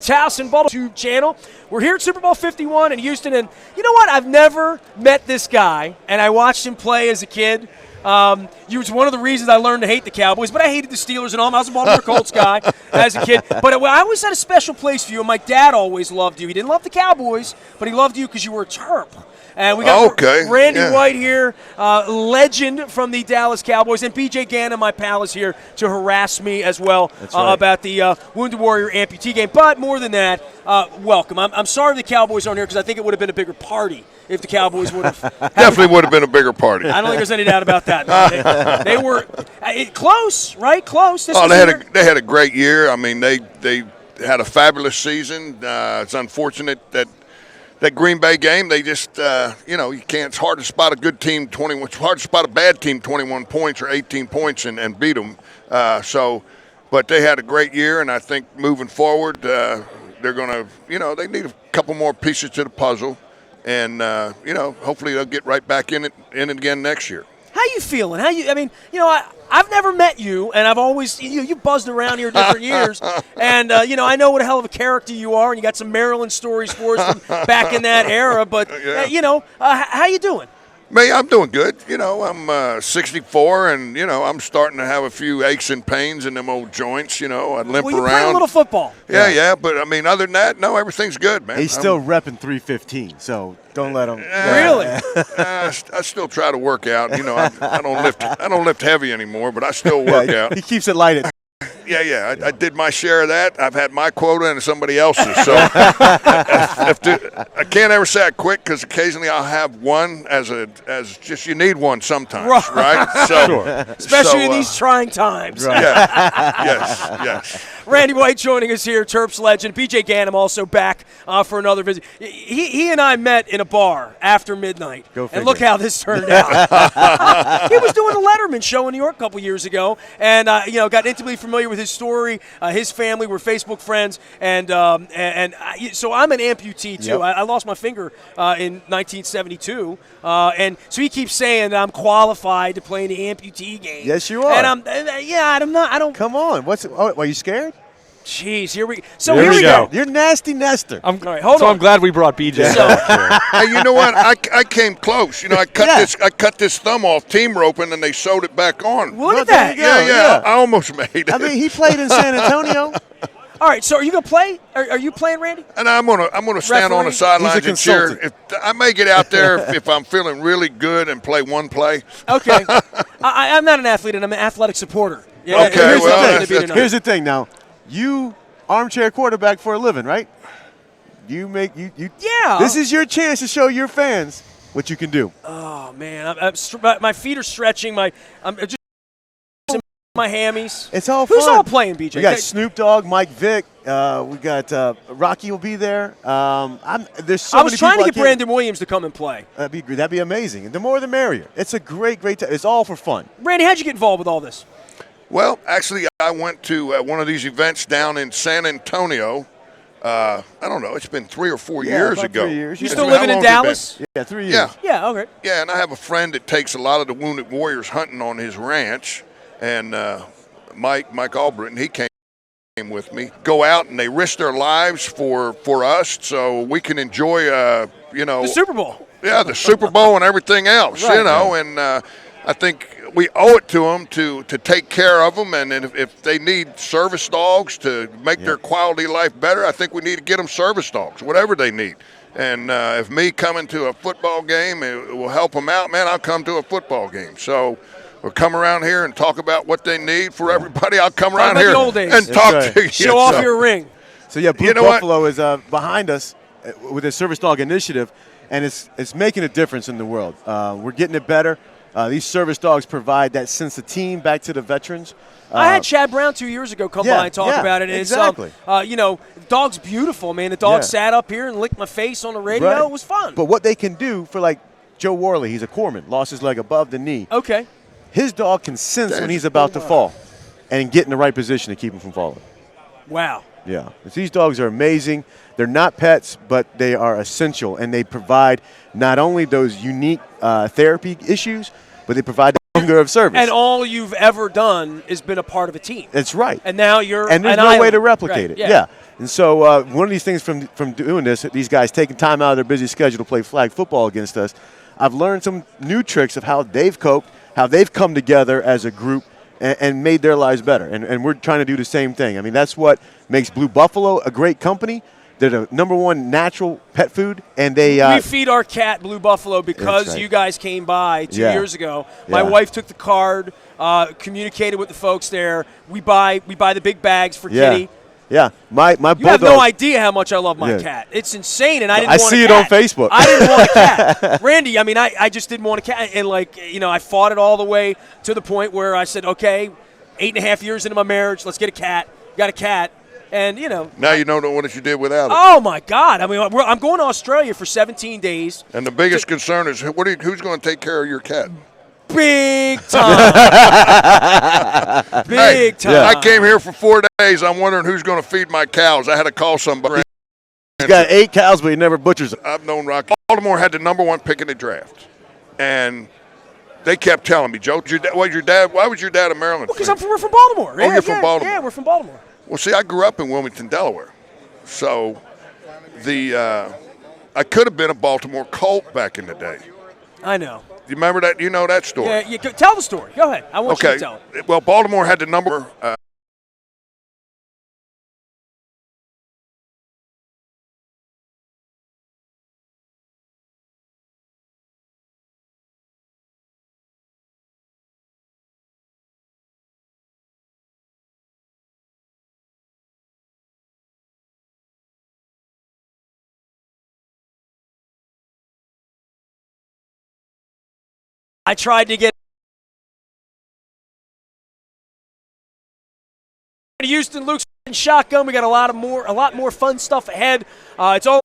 Taos and Baltimore channel. We're here at Super Bowl 51 in Houston, and you know what? I've never met this guy, and I watched him play as a kid. He was one of the reasons I learned to hate the Cowboys, but I hated the Steelers and all. I was a Baltimore Colts guy as a kid. But I always had a special place for you, and my dad always loved you. He didn't love the Cowboys, but he loved you because you were a Terp. And we got Randy White here, legend from the Dallas Cowboys, and B.J. Gannon, my pal, is here to harass me as well about the Wounded Warrior amputee game. But more than that, welcome. I'm sorry the Cowboys aren't here because I think it would have been a bigger party if the Cowboys would have. Definitely would have been a bigger party. I don't think there's any doubt about that. They were close, right? Close. They had a great year. I mean, they had a fabulous season. It's unfortunate that Green Bay game, they just, you can't. It's hard to spot a good team 21. It's hard to spot a bad team 21 points or 18 points and beat them. But they had a great year, and I think moving forward, they're going to, they need a couple more pieces to the puzzle, and hopefully they'll get right back in it again next year. How you feeling? I've never met you, and I've always you buzzed around here different years, and I know what a hell of a character you are, and you got some Maryland stories for us from back in that era. But how you doing? Me, I'm doing good. I'm 64, and I'm starting to have a few aches and pains in them old joints. I limp you around. Play a little football. Yeah. But I mean, other than that, no, everything's good, man. He's still repping 315, so don't let him. Really? I still try to work out. I don't lift heavy anymore, but I still work out. He keeps it light. Yeah. I did my share of that. I've had my quota and somebody else's. So I can't ever say I quit because occasionally I'll have one as just you need one sometimes, right? So, sure. Especially in these trying times. Right. Yeah. Yes. Randy White joining us here, Terps legend. B.J. Gannon also back for another visit. He and I met in a bar after midnight. Go figure. And look how this turned out. He was doing the Letterman show in New York a couple years ago, and got intimately familiar with his story. His family were Facebook friends, and so I'm an amputee too. Yep. I lost my finger in 1972, and so he keeps saying that I'm qualified to play in the amputee game. Yes, you are. And I'm not. I don't. Come on. Are you scared? Jeez, here we go. You're nasty, Nestor. All right, hold on. I'm glad we brought BJ. Hey, you know what? I came close. I cut this thumb off team roping, and they sewed it back on. Look at that. Yeah. I almost made it. I mean, he played in San Antonio. All right, so are you gonna play? Are you playing, Randy? And I'm gonna stand on the sidelines and cheer. I may get out there if I'm feeling really good and play one play. Okay. I'm not an athlete, and I'm an athletic supporter. Yeah, okay. Here's the thing now. You armchair quarterback for a living, right? Yeah. This is your chance to show your fans what you can do. Oh man, my feet are stretching. I'm just my hammies. It's all fun. Who's all playing, BJ? We got Snoop Dogg, Mike Vick. We got Rocky will be there. There's so I many was trying to people get Brandon Williams to come and play. That'd be amazing. The more the merrier. It's a great time. It's all for fun. Randy, how'd you get involved with all this? Well, actually, I went to one of these events down in San Antonio. I don't know. It's been 3 or 4 years ago. 3 years. You still living in Dallas? Yeah, 3 years. Yeah, okay. Yeah, and I have a friend that takes a lot of the Wounded Warriors hunting on his ranch, and Mike Albritton, he came with me. Go out and they risk their lives for us, so we can enjoy the Super Bowl. Yeah, the Super Bowl and everything else. Right, and I think we owe it to them to take care of them, and if they need service dogs to make their quality of life better, I think we need to get them service dogs, whatever they need. And if me coming to a football game it will help them out, man, I'll come to a football game. So we'll come around here and talk about what they need for everybody. I'll come around here and talk to you. Show off your ring. So, Blue Buffalo is behind us with their Service Dog initiative, and it's making a difference in the world. We're getting it better. These service dogs provide that sense of team back to the veterans. I had Chad Brown 2 years ago come by and talk about it. And exactly. The dog's beautiful, man. The dog sat up here and licked my face on the radio. Right. It was fun. But what they can do for, like, Joe Worley, he's a corpsman, lost his leg above the knee. Okay. His dog can sense when he's about to fall and get in the right position to keep him from falling. Wow. Yeah. These dogs are amazing. They're not pets, but they are essential, and they provide not only those unique therapy issues, but they provide the hunger of service. And all you've ever done has been a part of a team. That's right. And now you're and there's an no island. way to replicate it. Yeah. And so one of these things from doing this, these guys taking time out of their busy schedule to play flag football against us, I've learned some new tricks of how they've coped, how they've come together as a group and made their lives better. And we're trying to do the same thing. I mean, that's what makes Blue Buffalo a great company. They're the #1 natural pet food, and we feed our cat Blue Buffalo because right. you guys came by 2 years ago. My Yeah. wife took the card, communicated with the folks there. We buy the big bags for Kitty. Yeah, my You bulldog. have no idea how much I love my Yeah. cat. It's insane, and I didn't I want see a it cat. on Facebook. I didn't want a cat. Randy, I mean, I just didn't want a cat. And, I fought it all the way to the point where I said, okay, 8.5 years into my marriage, let's get a cat. Got a cat. And, Now you don't know what you did without it. Oh, my God. I mean, I'm going to Australia for 17 days. And the biggest concern is who's going to take care of your cat? Big time. Big time. I came here for 4 days. I'm wondering who's going to feed my cows. I had to call somebody. He's got 8 cows, but he never butchers them. I've known Rocky. Baltimore had the #1 pick in the draft. And they kept telling me, Joe, why was your dad a Maryland Because fan? we're from Baltimore. Oh, you're from Baltimore. Yeah, we're from Baltimore. Well, see, I grew up in Wilmington, Delaware. So I could have been a Baltimore Colt back in the day. I know. You remember that? You know that story? Yeah, tell the story. Go ahead. I want you to tell it. Well, Baltimore had the number. I tried to get Houston, Luke's shotgun. We got a lot more fun stuff ahead. It's all